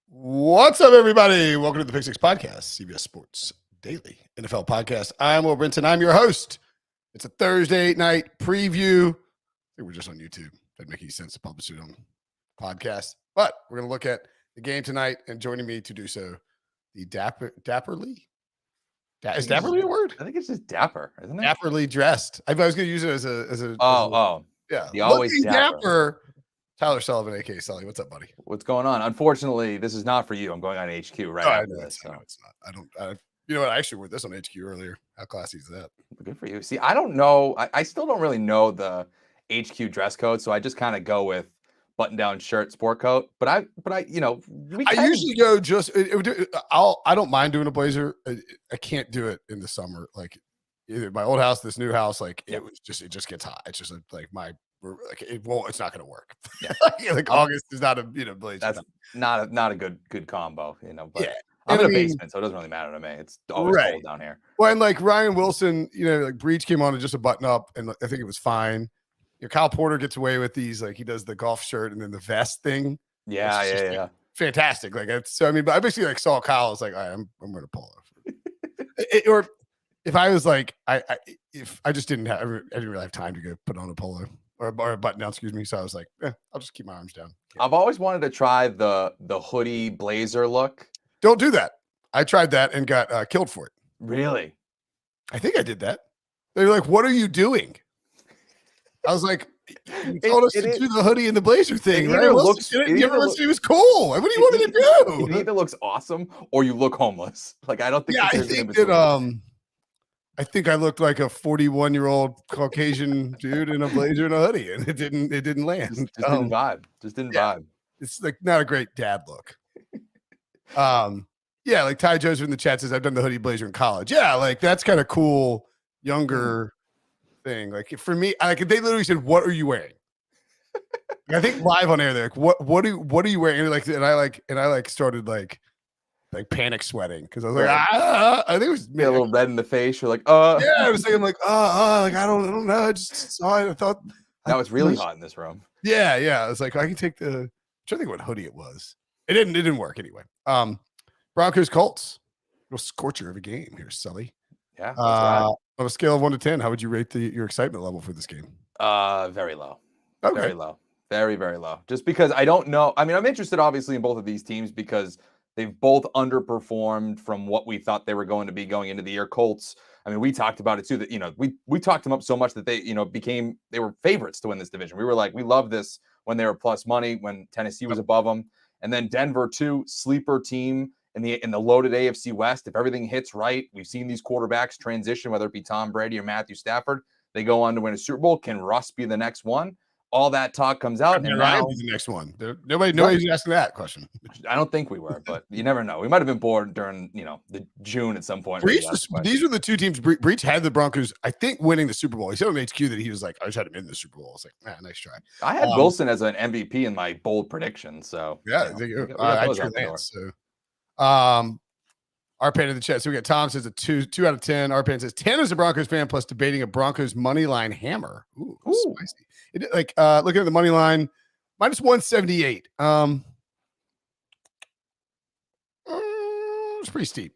What's up, everybody? Welcome to the Pick Six Podcast, CBS Sports Daily NFL Podcast. I'm Brinson. I'm your host. It's a Thursday night preview. I think we're just on YouTube. Doesn't make any sense to publish it on podcast. But we're going to look at the game tonight, and joining me to do so, the Dapperly. Is Dapperly a word? I think it's just dapper, isn't it? Dapperly dressed. I was going to use it as a. Yeah. The always dapper. Tyler Sullivan, aka Sully. What's up, buddy? What's going on? Unfortunately, this is not for you. I'm going on HQ after this. No, it's not. You know what? I actually wore this on HQ earlier. How classy is that? Good for you. See, I don't know. I still don't really know the HQ dress code, so I just kind of go with button-down shirt, sport coat. But I usually go just. I don't mind doing a blazer. I can't do it in the summer. Like either my old house, this new house. Like it just gets hot. It's just like it's not going to work. Yeah. Like August is not a blazer. That's not a good combo. But yeah. I'm in a basement, so it doesn't really matter to me. It's always cold down here. Well, and like Ryan Wilson, like Breach came on and just a button up, and I think it was fine. Kyle Porter gets away with these, like he does the golf shirt and then the vest thing. Yeah. Like, fantastic. Like but I basically like saw Kyle. I was like, all right, I'm going to pull off. Or if I was like, if I just I didn't really have time to go put on a polo or a button down, excuse me. So I was like, I'll just keep my arms down. I've always wanted to try the hoodie blazer look. Don't do that. I tried that and got killed for it. Really? I think I did that. They were like, what are you doing? I was like, you told us to do the hoodie and the blazer thing, right? It was cool. What do you want me to do? It either looks awesome or you look homeless. Like, I don't think I think I looked like a 41-year-old Caucasian dude in a blazer and a hoodie, and it didn't land. Just didn't vibe. Vibe. It's like not a great dad look. Like Ty Joseph in the chat says, I've done the hoodie blazer in college. Yeah, like that's kind of cool, younger thing. Like for me, like they literally said, "What are you wearing?" I think live on air, they're like, "What are you wearing?" And I started like panic sweating because I was like, I think it was a little red in the face. You're like, yeah, I was thinking like, like I don't know. I just saw it. I thought that was really hot in this room. Yeah. I was like, I can take I'm trying to think what hoodie it was. It didn't work anyway. Broncos-Colts, real scorcher of a game here, Sully. Yeah. On a scale of 1 to 10, how would you rate your excitement level for this game? Very low. Okay. Very low. Very, very low. Just because I don't know. I mean, I'm interested obviously in both of these teams because they've both underperformed from what we thought they were going to be going into the year. Colts, I mean, we talked about it too, that, we talked them up so much that they were favorites to win this division. We were like, we love this when they were plus money, when Tennessee was above them. And then Denver too, sleeper team in the loaded AFC West. If everything hits right, we've seen these quarterbacks transition, whether it be Tom Brady or Matthew Stafford. They go on to win a Super Bowl. Can Russ be the next one? All that talk comes out. And Ryan be the next one. Nobody's asking that question. I don't think we were, but you never know. We might have been bored during, the June at some point. These were the two teams. Breach had the Broncos, I think, winning the Super Bowl. He said on HQ that he was like, I just had him in the Super Bowl. I was like, nice try. I had Wilson as an MVP in my bold prediction. So yeah, I drew that. So Arpan in the chat. So we got Tom says a 2 out of 10. Arpan says 10 as a Broncos fan plus debating a Broncos money line hammer. Ooh. Spicy. Looking at the money line, minus 178. It's pretty steep.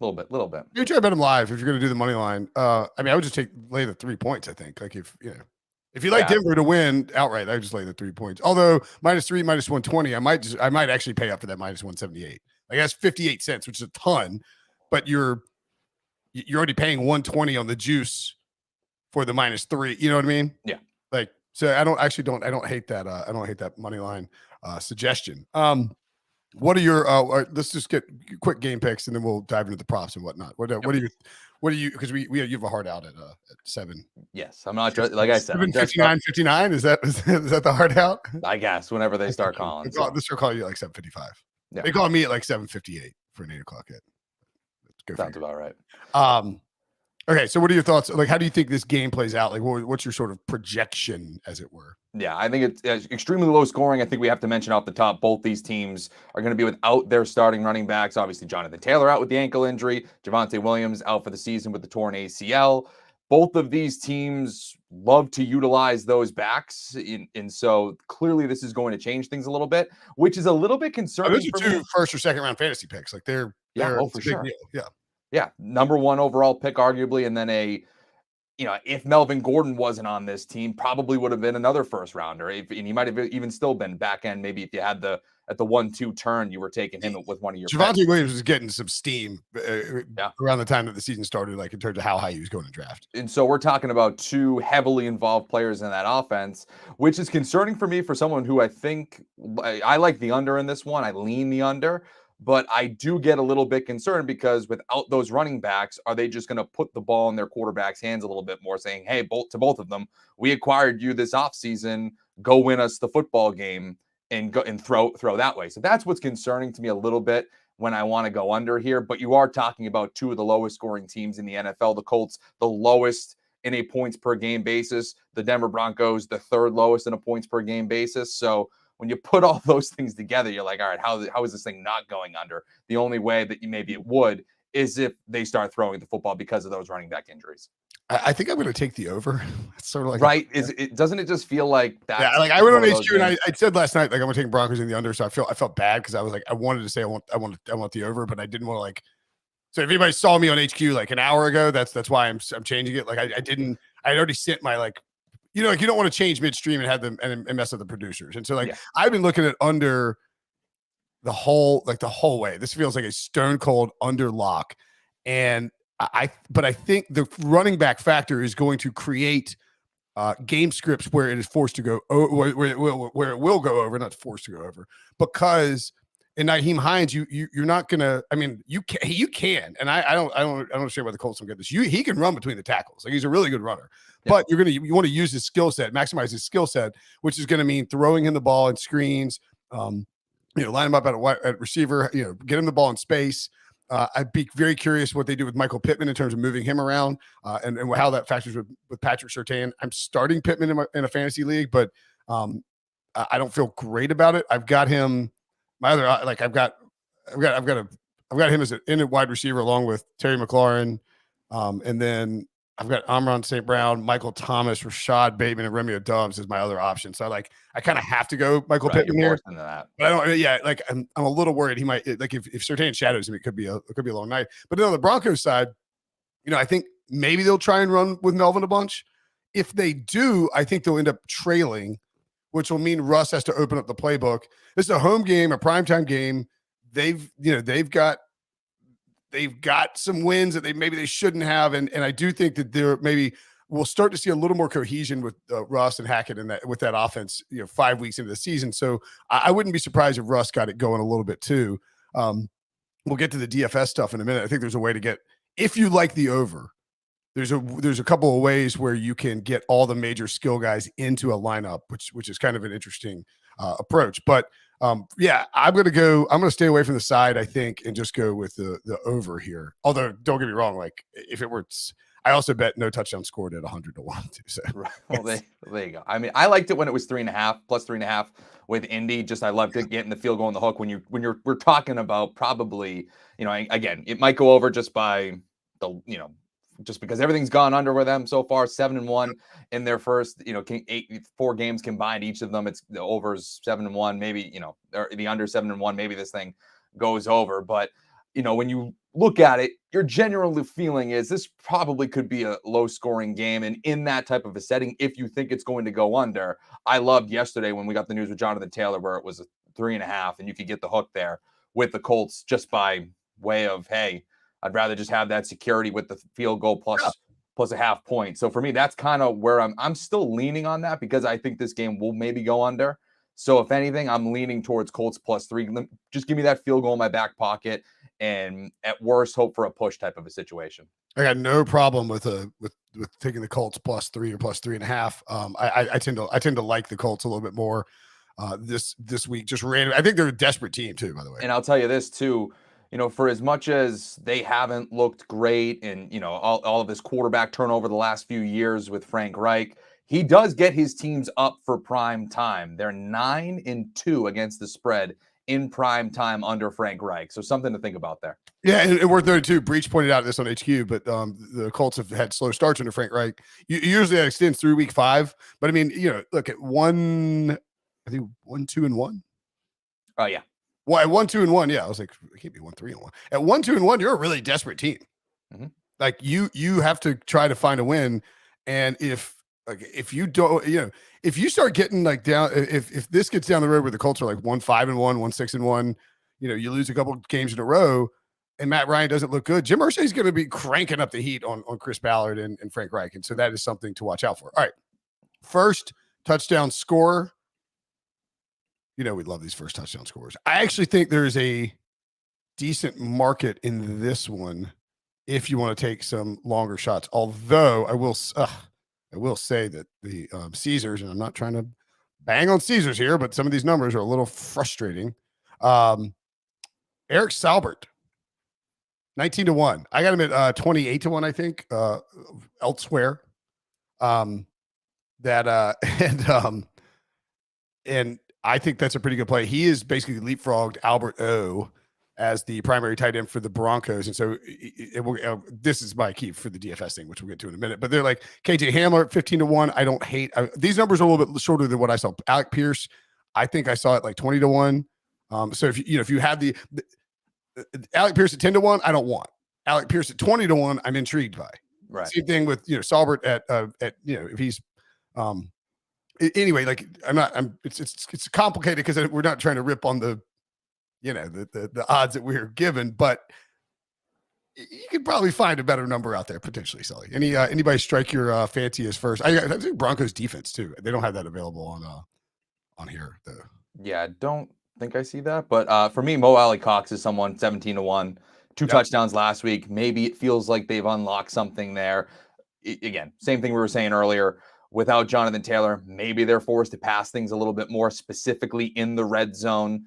A little bit. You try to bet them live if you're going to do the money line. I would just lay the 3 points. I think like if you like Denver to win outright, I would just lay the 3 points. Although -3, minus 120, I might actually pay up for that minus 178. Like that's 58 cents, which is a ton, but you're already paying 120 on the juice for the -3. You know what I mean? Yeah. Like, so I don't hate that. I don't hate that money line suggestion. What are your let's just get quick game picks and then we'll dive into the props and whatnot. What are you because you have a hard out at 7. Yes, I'm not like I said 7:59. Is that the hard out? I guess whenever they start calling. They start calling you like 7:55. Yeah. They call me at like 7:58 for an 8 o'clock hit. Sounds about right. Okay, so what are your thoughts? Like, how do you think this game plays out? Like, what's your sort of projection, as it were? Yeah, I think it's extremely low scoring. I think we have to mention off the top, both these teams are going to be without their starting running backs. Obviously, Jonathan Taylor out with the ankle injury. Javonte Williams out for the season with the torn ACL. both of these teams love to utilize those backs. And so clearly this is going to change things a little bit, which is a little bit concerning Those for are two me. first or second round fantasy picks. Like they're Oh, it's for a big sure. deal. Yeah. Yeah. Number 1 overall pick, arguably. And then if Melvin Gordon wasn't on this team, probably would have been another first rounder. And he might have even still been back end. Maybe if you had at the 1-2 turn, you were taking him with one of your Javonte picks. Williams was getting some steam around the time that the season started, like in terms of how high he was going to draft. And so we're talking about 2 heavily involved players in that offense, which is concerning for me for someone who I think I like the under in this one. I lean the under, but I do get a little bit concerned because without those running backs, are they just going to put the ball in their quarterback's hands a little bit more, saying, hey, both of them, we acquired you this offseason, go win us the football game and go and throw that way. So that's what's concerning to me a little bit when I want to go under here. But you are talking about 2 of the lowest scoring teams in the NFL. The Colts, the lowest in a points per game basis. The Denver Broncos, the 3rd lowest in a points per game basis. So when you put all those things together, you're like, all right, how is this thing not going under? The only way that maybe it would is if they start throwing the football because of those running back injuries. I think I'm going to take the over. It's sort of like right. Doesn't it just feel like that? Yeah, like I went on HQ and I said last night, like I'm going to take Broncos in the under. So I felt bad because I was like, I wanted to say I want the over, but I didn't want to like. So if anybody saw me on HQ like an hour ago, that's why I'm changing it. Like I had already sent my like, like you don't want to change midstream and have them and mess up the producers. And so like I've been looking at under the whole way. This feels like a stone cold under lock. And but I think the running back factor is going to create game scripts where it is forced to go, where it will go over, not forced to go over, because in Nyheim Hines, you're not gonna. I mean, you can, and I don't understand why the Colts don't get this. He can run between the tackles, like he's a really good runner. But you want to use his skill set, maximize his skill set, which is going to mean throwing him the ball in screens. Line him up at receiver. Get him the ball in space. I'd be very curious what they do with Michael Pittman in terms of moving him around and how that factors with Patrick Surtain. I'm starting Pittman in a fantasy league, but I don't feel great about it. I've got him. My other I've got him as a wide receiver along with Terry McLaurin, and then I've got Amon St. Brown, Michael Thomas, Rashad Bateman, and Romeo Doubs as my other option. So I kind of have to go Michael Pittman here. But I don't. Yeah, like I'm a little worried he might like if Surtain shadows him, it could be a long night. But on the Broncos side, I think maybe they'll try and run with Melvin a bunch. If they do, I think they'll end up trailing, which will mean Russ has to open up the playbook. This is a home game, a primetime game. They've got some wins that maybe they shouldn't have, and I do think that we'll start to see a little more cohesion with Russ and Hackett with that offense. 5 weeks into the season, so I wouldn't be surprised if Russ got it going a little bit too. We'll get to the DFS stuff in a minute. I think there's a way to get, if you like the over, there's a couple of ways where you can get all the major skill guys into a lineup, which is kind of an interesting approach. But I'm going to stay away from the side, I think, and just go with the over here. Although don't get me wrong, like if it were, I also bet no touchdown scored at 100-1 too. So well, there you go. I mean, I liked it when it was 3.5 plus 3.5 with Indy. Just I loved it getting the field goal on the hook we're talking about probably, again, it might go over just by just because everything's gone under with them so far. 7-1 in their first, 4 games combined. Each of them, it's the overs 7-1, maybe, or the under 7-1. Maybe this thing goes over. But, when you look at it, your general feeling is this probably could be a low scoring game. And in that type of a setting, if you think it's going to go under, I loved yesterday when we got the news with Jonathan Taylor, where it was a 3.5 and you could get the hook there with the Colts just by way of, hey, I'd rather just have that security with the field goal plus a half point. So for me, that's kind of where I'm still leaning on that because I think this game will maybe go under. So if anything, I'm leaning towards Colts +3. Just give me that field goal in my back pocket, and at worst, hope for a push type of a situation. I got no problem with taking the Colts +3 or +3.5. I tend to like the Colts a little bit more this week. Just random. I think they're a desperate team too, by the way. And I'll tell you this too. For as much as they haven't looked great and, all of this quarterback turnover the last few years with Frank Reich, he does get his teams up for prime time. They're 9-2 against the spread in prime time under Frank Reich. So something to think about there. Yeah, and worth noting too, Breach pointed out this on HQ, but the Colts have had slow starts under Frank Reich. Usually that extends through week 5. But I mean, look at 1, I think 1, 2, and 1. Oh, yeah. Well, at 1, 2, and 1, yeah. I was like, it can't be 1, 3, and 1. At 1, 2, and 1, you're a really desperate team. Mm-hmm. Like you have to try to find a win. And if you don't, if you start getting like down, if this gets down the road where the Colts are like 1, 5, and 1, 1, 6, and 1, you lose a couple games in a row, and Matt Ryan doesn't look good, Jim Irsay's going to be cranking up the heat on Chris Ballard and Frank Reich. And so that is something to watch out for. All right. First touchdown scorer. We love these first touchdown scorers. I actually think there's a decent market in this one if you want to take some longer shots. Although I will say that the Caesars, and I'm not trying to bang on Caesars here, but some of these numbers are a little frustrating. Eric Salbert, 19-1. I got him at 28-1, I think, elsewhere. And I think that's a pretty good play. He is basically leapfrogged Albert O as the primary tight end for the Broncos. And so this is my key for the DFS thing, which we'll get to in a minute. But they're like KJ Hamler at 15-1. I don't hate these numbers are a little bit shorter than what I saw. Alec Pierce, I think I saw it like 20-1. So if you have the Alec Pierce at 10-1, I don't want. Alec Pierce at 20-1, I'm intrigued by. Right. Same thing with Salbert at if he's anyway, like it's complicated because we're not trying to rip on the the odds that we're given, but you could probably find a better number out there potentially, Sully. Anybody strike your fancy as first? I think Broncos defense too. They don't have that available on here though. Yeah, I don't think I see that, but for me, Mo Alley Cox is someone 17-1, 2 touchdowns last week. Maybe it feels like they've unlocked something there. Again, same thing we were saying earlier. Without Jonathan Taylor, maybe they're forced to pass things a little bit more, specifically in the red zone.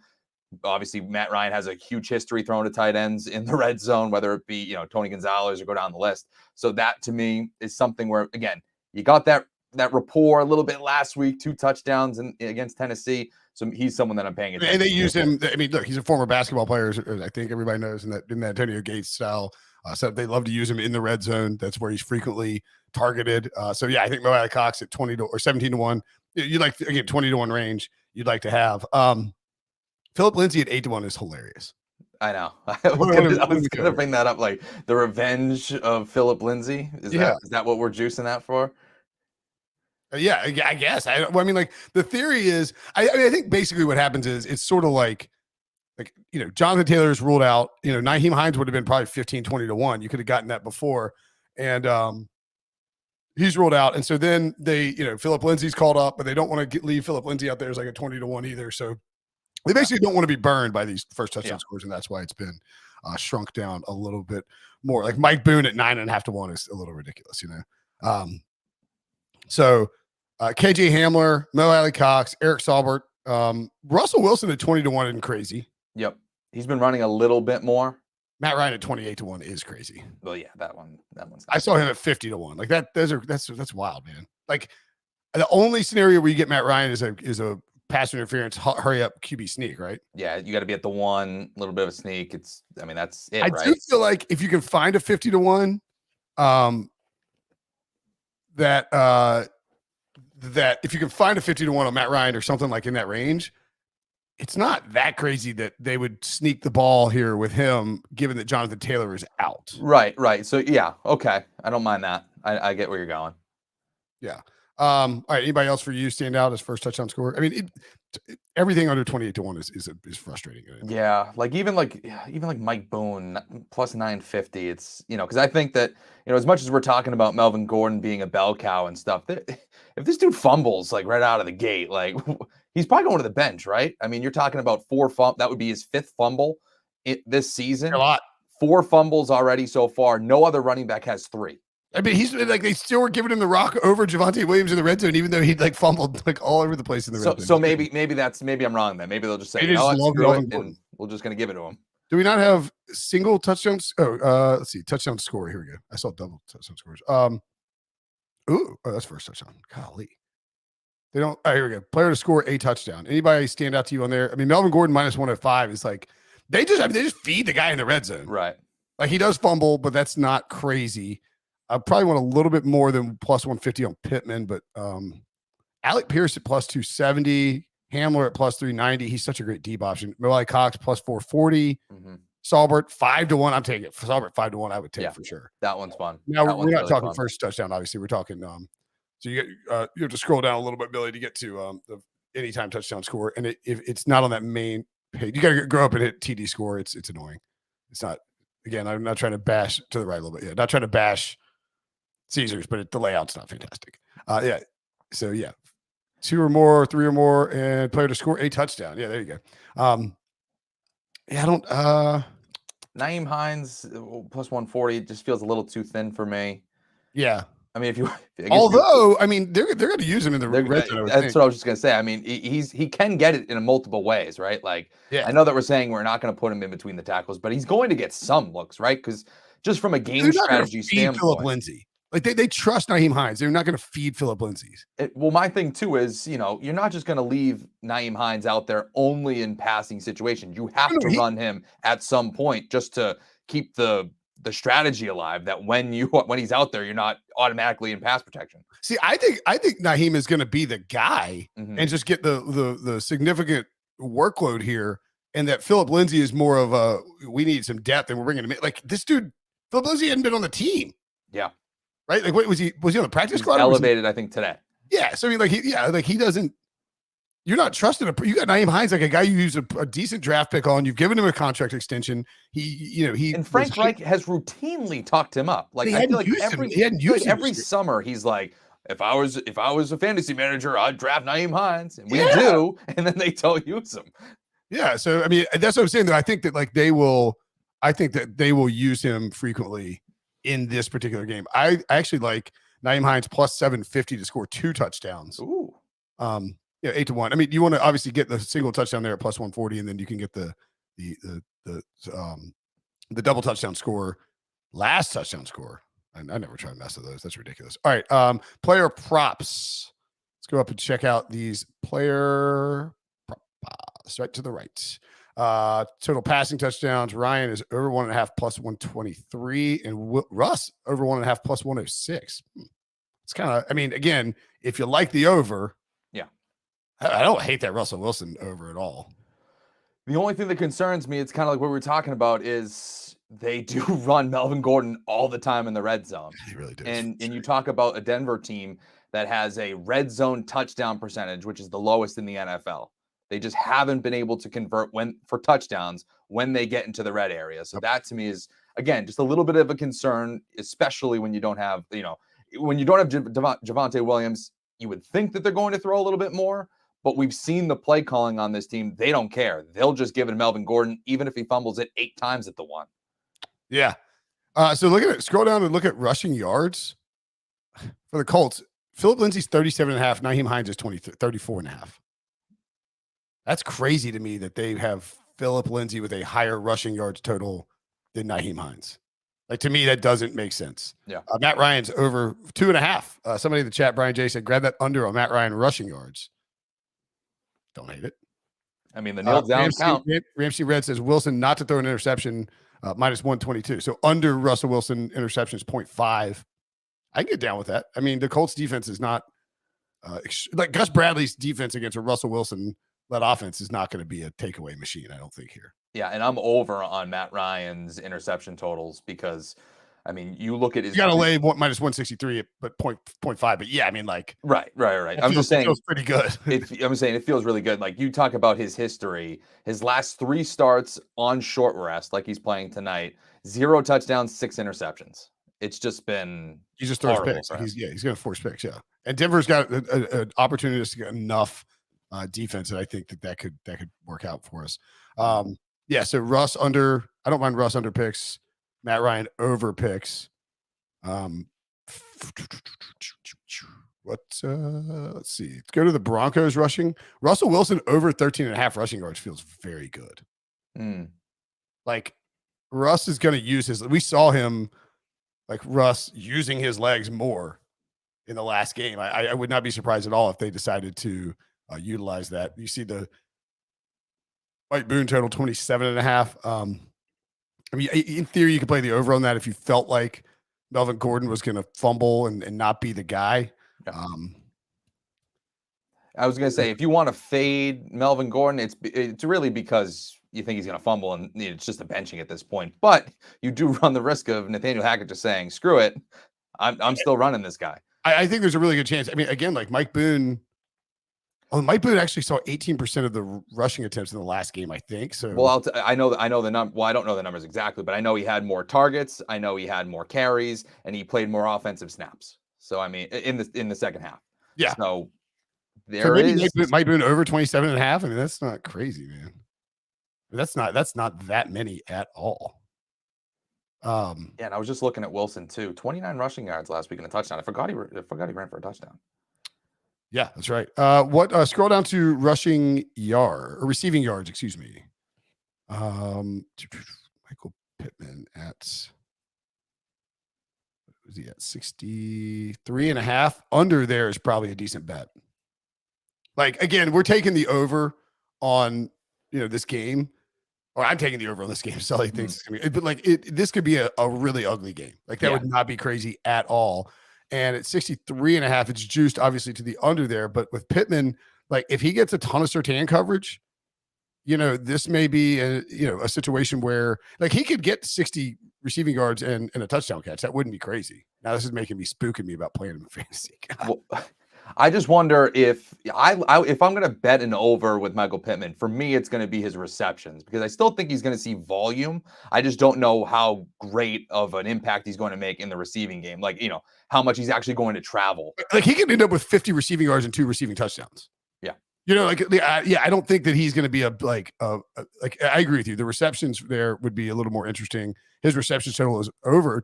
Obviously, Matt Ryan has a huge history throwing to tight ends in the red zone, whether it be Tony Gonzalez or go down the list. So that to me is something where, again, you got that rapport a little bit last week, 2 touchdowns against Tennessee. So he's someone that I'm paying attention. And they use him. I mean, look, he's a former basketball player. I think everybody knows in that Antonio Gates style. So they love to use him in the red zone. That's where he's frequently targeted. So yeah, I think Mo Alley Cox at 17-1. You like again 20-1 range. You'd like to have. Philip Lindsay at 8-1 is hilarious. I know. I was gonna bring that up. Like the revenge of Philip Lindsay. Is that what we're juicing that for? Yeah, I guess. I mean, like the theory is, I think basically what happens is it's sort of like Jonathan Taylor is ruled out. Nyheim Hines would have been probably 15-20-1. You could have gotten that before, and he's ruled out. And so then they, Philip Lindsay's called up, but they don't want to leave Philip Lindsay out there as like a 20-1 either. So they basically don't want to be burned by these first touchdown scores, and that's why it's been shrunk down a little bit more. Like Mike Boone at 9.5-1 is a little ridiculous, So KJ Hamler, Mo Alley Cox, Eric Salbert, Russell Wilson at 20-1 isn't crazy. Yep, he's been running a little bit more. Matt Ryan at 28-1 is crazy. Well, yeah, that one's. I saw him at 50-1. Like that. That's wild, man. Like the only scenario where you get Matt Ryan is a pass interference, hurry up QB sneak, right? Yeah, you got to be at the 1, a little bit of a sneak. That's it. I do feel like if you can find a 50-1, that if you can find a 50-1 on Matt Ryan or something like in that range, it's not that crazy that they would sneak the ball here with him, given that Jonathan Taylor is out. Right. So yeah, okay, I don't mind that. I get where you're going. Yeah. All right. Anybody else for you stand out as first touchdown scorer? I mean, everything under 28-1 is frustrating. Yeah, even Mike Boone plus 950. It's because I think that as much as we're talking about Melvin Gordon being a bell cow and stuff, if this dude fumbles like right out of the gate, like he's probably going to the bench, right? I mean, you're talking about 4 fumbles. That would be his 5th fumble this season. A lot. 4 fumbles already so far. No other running back has 3. I mean, he's like they still were giving him the rock over Javonte Williams in the red zone, even though he'd like fumbled like all over the place in the red zone. So maybe I'm wrong then. Maybe they'll just say, screw it, and we're just gonna give it to him. Do we not have single touchdowns? Oh, let's see, touchdown score. Here we go. I saw double touchdown scores. That's first touchdown. Golly. They don't. Oh, here we go. Player to score a touchdown. Anybody stand out to you on there? I mean, Melvin Gordon minus 105 is like they just feed the guy in the red zone. Right. Like he does fumble, but that's not crazy. I probably want a little bit more than plus 150 on Pittman, but Alec Pierce at plus 270, Hamler at plus 390. He's such a great deep option. Millie Cox plus 440. Saubert 5-1. I'm taking it. Saubert 5-1. I would take for sure. That one's fun. Now that we're not really talking first touchdown. Obviously, we're talking. So you get you have to scroll down a little bit, Billy, to get to the anytime touchdown score. And if it's not on that main page, you got to grow up and hit TD score. It's annoying. It's not. Again, I'm not trying to bash to the right a little bit. Yeah, not trying to bash Caesars, but the layout's not fantastic. Yeah. So yeah, 2 or more, 3 or more, and player to score a touchdown. Yeah, there you go. Yeah, I don't. Naeem Hines plus 140 just feels a little too thin for me. Yeah. I mean, although I mean they're going to use him in the red zone. That's what I was just going to say. I mean, he can get it in multiple ways, right? Like, I know that we're saying we're not going to put him in between the tackles, but he's going to get some looks, right? Because just from a game strategy standpoint, Philip Lindsay. Like they trust Naeem Hines. They're not going to feed Philip Lindsay. Well, my thing too is, you're not just going to leave Naeem Hines out there only in passing situations. You have to run him at some point just to keep the strategy alive. That when he's out there, you're not automatically in pass protection. See, I think Naeem is going to be the guy and just get the significant workload here, and that Philip Lindsay is more of we need some depth and we're bringing him in. Like this dude, Philip Lindsay hadn't been on the team. Yeah. Right? Like, what was he on the practice squad? Elevated, I think, today. Yeah. So I mean, he doesn't. You're not trusting you got Naeem Hines, like a guy you use a decent draft pick on. You've given him a contract extension. He and Frank Reich has routinely talked him up. Like I feel like every summer he's like, if I was a fantasy manager, I'd draft Naeem Hines, and we do, and then they don't use him. Yeah. So I mean, that's what I'm saying. That I think that they will use him frequently in this particular game. I actually like Naeem Hines plus 750 to score 2 touchdowns. Ooh. 8-1. I mean, you want to obviously get the single touchdown there at plus 140, and then you can get the double touchdown score, last touchdown score. I never try to mess with those. That's ridiculous. All right. Player props. Let's go up and check out these player props right to the right. Total passing touchdowns. Ryan is over 1.5 plus 123, and Russ over 1.5 plus 106. It's kind of, I mean, again, if you like the over, I don't hate that Russell Wilson over at all. The only thing that concerns me, it's kind of like what we were talking about, is they do run Melvin Gordon all the time in the red zone. He really does. And you talk about a Denver team that has a red zone touchdown percentage, which is the lowest in the NFL. They just haven't been able to convert for touchdowns when they get into the red area. So that to me is, again, just a little bit of a concern, especially when you don't have, Javonte Williams. You would think that they're going to throw a little bit more, but we've seen the play calling on this team. They don't care. They'll just give it to Melvin Gordon, even if he fumbles it 8 times at the one. Yeah. So look at it. Scroll down and look at rushing yards for the Colts. Philip Lindsay's 37.5. Naeem Hines is 34.5. That's crazy to me that they have Philip Lindsay with a higher rushing yards total than Naeem Hines. Like, to me, that doesn't make sense. Yeah. Matt Ryan's over 2.5. Somebody in the chat, Brian J, said, grab that under on Matt Ryan rushing yards. Don't hate it. I mean, the nailed down count. Ramsey Red says Wilson not to throw an interception, minus 122. So under Russell Wilson interceptions 0.5. I can get down with that. I mean, the Colts defense is not like Gus Bradley's defense against a Russell Wilson led offense is not going to be a takeaway machine, I don't think, here. Yeah, and I'm over on Matt Ryan's interception totals because, I mean, you look at his. You got to lay minus 163, but 0.5. But yeah, I mean, like. Right. I'm just saying. It feels pretty good. I'm saying it feels really good. Like, you talk about his history, his last 3 starts on short rest, like he's playing tonight, 0 touchdowns, 6 interceptions. It's just been. He just throws picks. He's going to force picks. Yeah. And Denver's got an opportunity to get enough defense that I think that could work out for us. Yeah. So Russ under, I don't mind Russ under picks. Matt Ryan over picks. Let's see. Let's go to the Broncos rushing. Russell Wilson over 13.5 rushing yards feels very good. Like, Russ is going to use we saw him, like, Russ using his legs more in the last game. I would not be surprised at all if they decided to utilize that. You see the Mike Boone total 27.5. I mean, in theory, you could play the over on that if you felt like Melvin Gordon was going to fumble and not be the guy. Yeah. I was going to say, if you want to fade Melvin Gordon, it's really because you think he's going to fumble and it's just a benching at this point. But you do run the risk of Nathaniel Hackett just saying, "Screw it, I'm still running this guy." I think there's a really good chance. I mean, again, like Mike Boone. Oh, Mike Boone actually saw 18% of the rushing attempts in the last game, I think. So, well, I know the number. Well, I don't know the numbers exactly, but I know he had more targets. I know he had more carries, and he played more offensive snaps. So, I mean, in the second half. Yeah. So there is Mike Boone over 27.5. I mean, that's not crazy, man. That's not that many at all. Yeah, and I was just looking at Wilson too. 29 rushing yards last week and a touchdown. I forgot he ran for a touchdown. Yeah, that's right. Scroll down to receiving yards, excuse me. Michael Pittman was he at 63.5? Under there is probably a decent bet. Like, again, we're taking the over on, this game, or I'm taking the over on this game. Sully thinks it's gonna be, but like this could be a really ugly game. Like that would not be crazy at all. And at 63.5, it's juiced obviously to the under there. But with Pittman, like if he gets a ton of Surtain coverage, this may be a situation where like he could get 60 receiving yards and a touchdown catch. That wouldn't be crazy. Now this is spooking me about playing him in fantasy. Well, I just wonder if I'm going to bet an over with Michael Pittman. For me, it's going to be his receptions because I still think he's going to see volume. I just don't know how great of an impact he's going to make in the receiving game. Like, how much he's actually going to travel. Like he could end up with 50 receiving yards and 2 receiving touchdowns. Yeah. I don't think that he's going to be I agree with you. The receptions there would be a little more interesting. His reception total is over.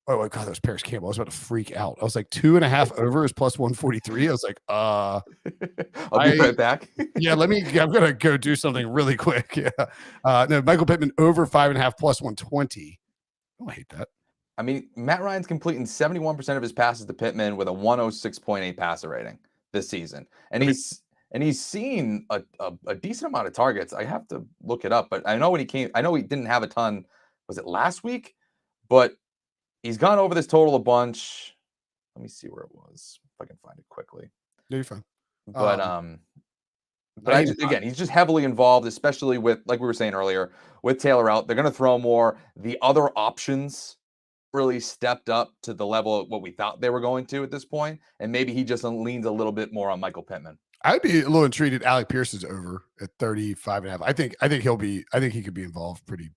Oh my God, that was Paris Campbell. I was about to freak out. I was like 2.5 over is plus 143. I was like, I'll be right back. Yeah, I'm gonna go do something really quick. Yeah. No, Michael Pittman over 5.5 plus 120. Oh, I hate that. I mean, Matt Ryan's completing 71% of his passes to Pittman with a 106.8 passer rating this season. And he's seen a decent amount of targets. I have to look it up, but I know he didn't have a ton. Was it last week? But he's gone over this total a bunch. Let me see where it was, if I can find it quickly. Yeah, you're fine. But he's just heavily involved, especially with, like we were saying earlier, with Taylor out. They're going to throw more. The other options really stepped up to the level of what we thought they were going to at this point, and maybe he just leans a little bit more on Michael Pittman. I'd be a little intrigued at Alec Pierce's over at 35.5. I think he could be involved pretty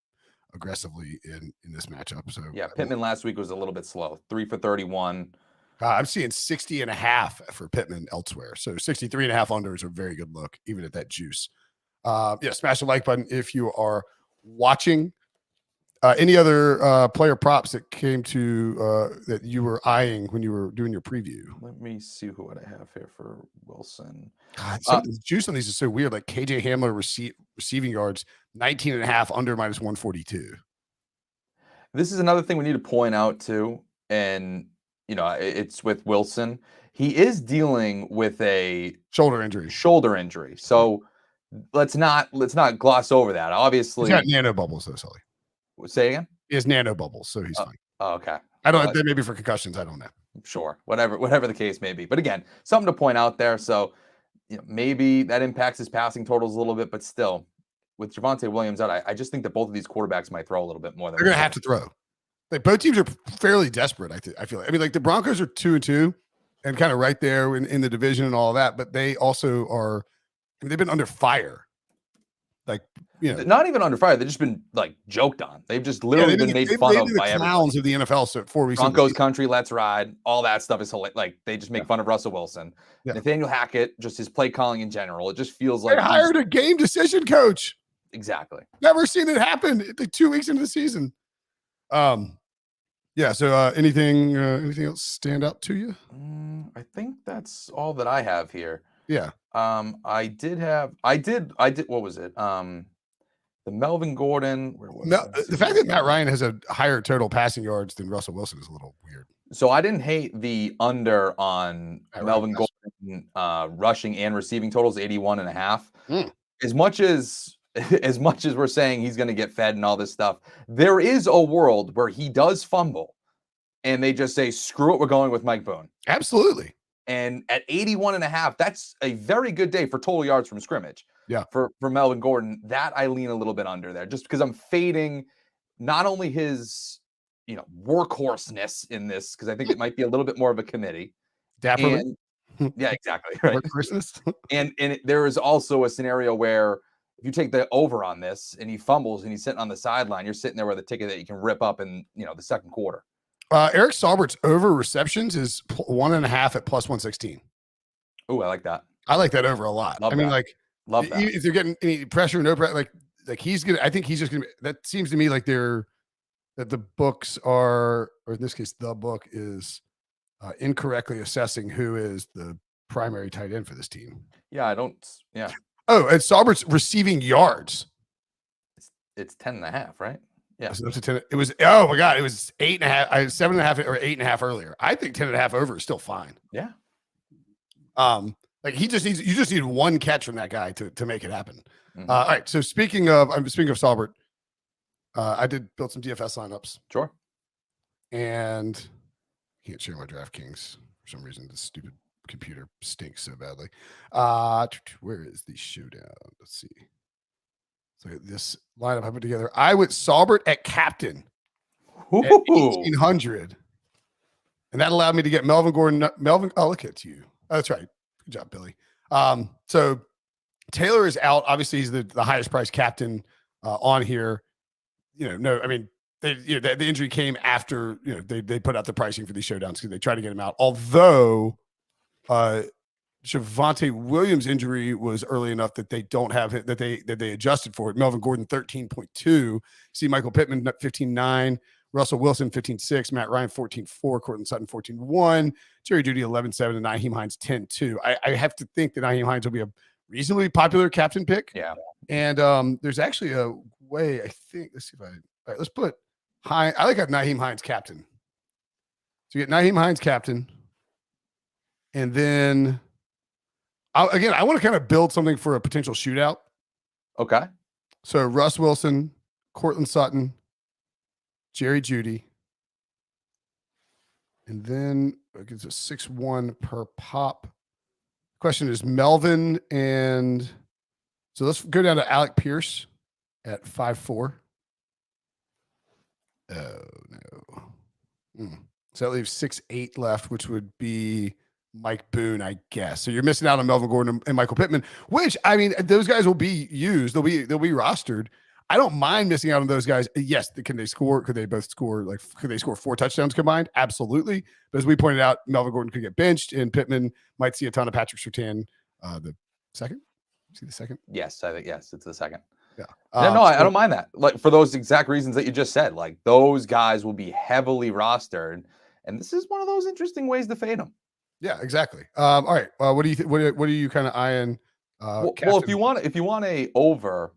aggressively in this matchup. So yeah, Pittman last week was a little bit slow. 3 for 31. I'm seeing 60.5 for Pittman elsewhere. So 63.5 under is a very good look, even at that juice. Smash the like button if you are watching. Any other player props that came to that you were eyeing when you were doing your preview? Let me see what I have here for Wilson. God, the juice on these is so weird. Like KJ Hamler receiving yards, 19.5 under minus 142. This is another thing we need to point out too, and it's with Wilson. He is dealing with a shoulder injury. So let's not gloss over that. Obviously, he's got nano bubbles though, Sully. Say again? He has nano bubbles, so he's fine. Oh, okay. I don't know. Maybe for concussions, I don't know. Sure. Whatever the case may be. But again, something to point out there. So maybe that impacts his passing totals a little bit, but still, with Javonte Williams out, I just think that both of these quarterbacks might throw a little bit more than they're going to have to throw. Like both teams are fairly desperate. I feel like. I mean, like the Broncos are 2-2 and kind of right there in the division and all of that, but they also are. I mean, they've been under fire. Like, not even under fire. They've just been like joked on. They've just literally been made fun of by everyone. Clowns of the NFL. So 4 weeks. Broncos country, let's ride. All that stuff is hilarious. Like they just make fun of Russell Wilson, Nathaniel Hackett, just his play calling in general. It just feels like they hired a game decision coach. Exactly. Never seen it happen. Like 2 weeks into the season. So anything else stand out to you? I think that's all that I have here. Yeah. I did. What was it? The Melvin Gordon. The fact that Matt Ryan has a higher total passing yards than Russell Wilson is a little weird. So I didn't hate the under on Right, Melvin yes. Gordon rushing and receiving totals, 81.5. Mm. As much as as much as we're saying he's going to get fed and all this stuff, there is a world where he does fumble and they just say, screw it, we're going with Mike Boone. Absolutely. And at 81.5, that's a very good day for total yards from scrimmage. Yeah. For Melvin Gordon, that I lean a little bit under there just because I'm fading not only his, workhorseness in this, because I think it might be a little bit more of a committee. Dapperly. And yeah, exactly. Right. Christmas. And there is also a scenario where if you take the over on this and he fumbles and he's sitting on the sideline, you're sitting there with a ticket that you can rip up in, the second quarter. Eric Saubert's over receptions is 1.5 at plus 116. Oh, I like that. I like that over a lot. Love I mean, that. like, Love that. if they're getting any pressure, no pressure, like he's gonna. I think he's just gonna. That seems to me like that the books are, or in this case, the book is incorrectly assessing who is the primary tight end for this team. Yeah, I don't. Yeah. Oh, and Saubert's receiving yards. It's 10.5, right? Yeah. So that's a 10. It was, oh my God, it was 8.5. I had 7.5 or 8.5 earlier. I think 10.5 over is still fine. Yeah. Like you just need one catch from that guy to make it happen. Mhm. All right. So speaking of Saubert, I did build some DFS lineups. Sure. And can't share my DraftKings for some reason. This stupid computer stinks so badly. Where is the showdown? Let's see. So this lineup I put together. I went Saubert at captain at 1,800. And that allowed me to get Melvin Gordon. Oh, look at you. Oh, that's right. Good job, Billy. So Taylor is out. Obviously, he's the highest priced captain on here. I mean, the injury came after they put out the pricing for these showdowns because they tried to get him out. Although Javonte Williams' injury was early enough that they don't have it, that they adjusted for it. Melvin Gordon 13.2. See Michael Pittman 15.9. Russell Wilson 15.6, Matt Ryan 14.4, Cortland Sutton 14.1, Jerry Jeudy 11.7, and Nyheim Hines 10.2. I have to think that Nyheim Hines will be a reasonably popular captain pick. Yeah. And there's actually a way, I think, let's see if all right, let's put I like Nyheim Hines captain. So you get Nyheim Hines captain. And then I want to kind of build something for a potential shootout. Okay. So Russ Wilson, Cortland Sutton, Jerry Jeudy, and then it's a 6-1 per pop. Question is Melvin, and so let's go down to Alec Pierce at 5.4. Oh no. So that leaves 6.8 left, which would be Mike Boone, I guess. So you're missing out on Melvin Gordon and Michael Pittman, which I mean, those guys will be used. They'll be rostered. I don't mind missing out on those guys. Yes, can they score? Could they both score? Could they score 4 touchdowns combined? Absolutely. But as we pointed out, Melvin Gordon could get benched, and Pittman might see a ton of Patrick Surtain. The second? See the second? Yes, I think yes, it's the second. Yeah. I don't mind that. Like for those exact reasons that you just said, like those guys will be heavily rostered, and this is one of those interesting ways to fade them. Yeah, exactly. All right. What do you think? What are you kind of eyeing? Well, if you want a over.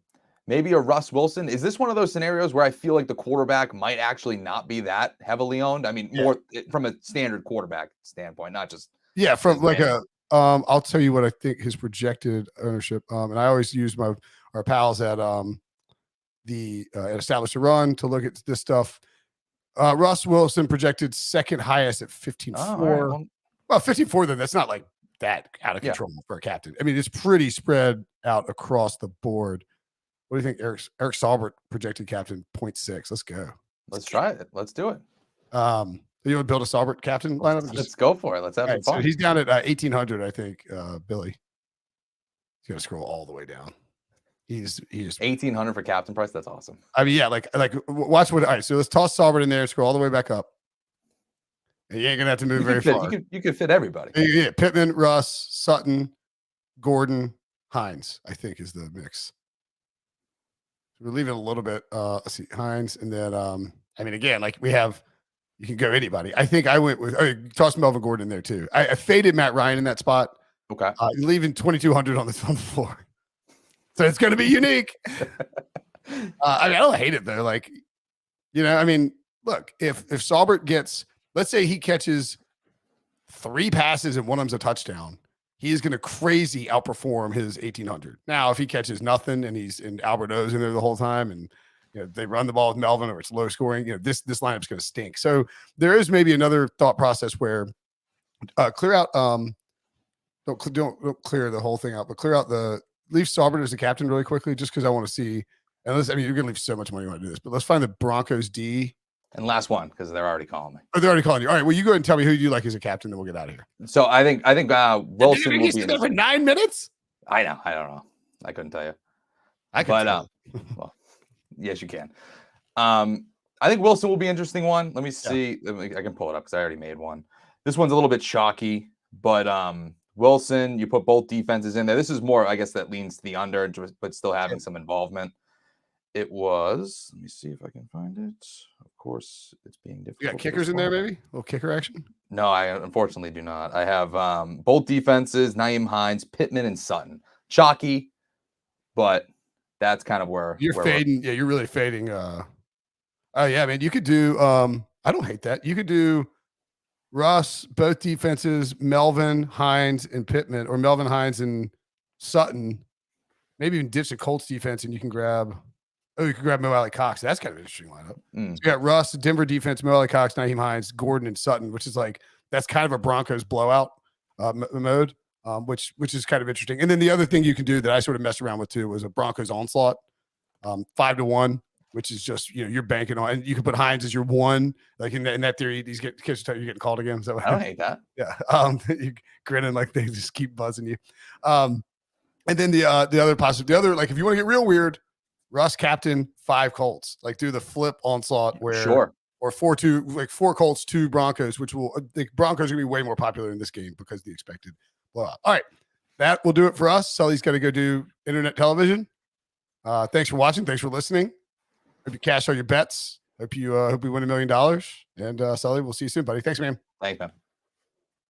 Maybe a Russ Wilson. Is this one of those scenarios where I feel like the quarterback might actually not be that heavily owned? I mean, more from a standard quarterback standpoint, not just from like I'll tell you what I think his projected ownership. And I always use our pals at Establish the Run to look at this stuff. Russ Wilson projected second highest at 15.4. Well, 15.4 then that's not like that out of control for a captain. I mean, it's pretty spread out across the board. What do you think, Eric Saubert projected captain 0.6? Let's go. Let's try it. Let's do it. You want to build a Saubert captain lineup? Let's go for it. Let's have some fun. So he's down at 1,800, I think. Billy, he's gonna scroll all the way down. He's 1,800 for captain price. That's awesome. I mean, yeah, like watch what. All right, so let's toss Saubert in there. Scroll all the way back up. And you ain't gonna have to move very far. You could fit everybody. Yeah, Pittman, Russ, Sutton, Gordon, Hines. I think is the mix. We're leaving a little bit. Let's see, Hines, and then I mean, again, like you can go anybody. I think I went with toss Melvin Gordon in there too. I faded Matt Ryan in that spot. Okay, leaving 2,200 on the floor, so it's going to be unique. I mean, I don't hate it though. Like, I mean, look, if Saubert gets let's say he catches 3 passes and one of them's a touchdown. He is going to crazy outperform his 1,800. Now, if he catches nothing and Albert O's in there the whole time, and they run the ball with Melvin or it's low scoring, this lineup's going to stink. So there is maybe another thought process where clear out. Don't clear the whole thing out, but clear out leave Saubert as the captain really quickly, just because I want to see. And you're going to leave so much money when I do this, but let's find the Broncos D. And last one, because they're already calling me. Oh, they're already calling you. All right. Well, you go ahead and tell me who you like as a captain, then we'll get out of here. So I think Wilson will be there for 9 minutes. I know. I don't know. I couldn't tell you. I could tell. Well, yes, you can. I think Wilson will be an interesting one. Let me see. I can pull it up because I already made one. This one's a little bit chalky, but Wilson, you put both defenses in there. This is more, I guess, that leans to the under, but still having some involvement. It was, let me see if I can find it. Of course, it's being difficult. You got kickers in there, maybe? A little kicker action? No, I unfortunately do not. I have both defenses, Nyheim Hines, Pittman, and Sutton. Chalky, but that's kind of where you're fading. Yeah, you're really fading. Oh, yeah, man. You could do, I don't hate that. You could do Russ, both defenses, Melvin, Hines, and Pittman, or Melvin, Hines, and Sutton. Maybe even ditch the Colts defense and you can grab Mo Alley Cox. That's kind of an interesting lineup. So you got Russ, Denver defense, Mo Alley Cox, Nyheim Hines, Gordon, and Sutton, which is that's kind of a Broncos blowout mode, which is kind of interesting. And then the other thing you can do that I sort of messed around with too was a Broncos onslaught, 5-1, which is just you're banking on. And you can put Hines as your 1, like in that theory. You're getting called again. So I don't hate that. Yeah, you grinning like they just keep buzzing you. And then the other possible, if you want to get real weird. Russ captain, 5 Colts, do the flip onslaught where or 4-2, 4 Colts, 2 Broncos, which the Broncos are going to be way more popular in this game because of the expected blowout. All right, that will do it for us. Sully's got to go do internet television. Thanks for watching. Thanks for listening. Hope you cash all your bets. Hope you win $1 million. And Sully, we'll see you soon, buddy. Thanks, man. Thanks, man.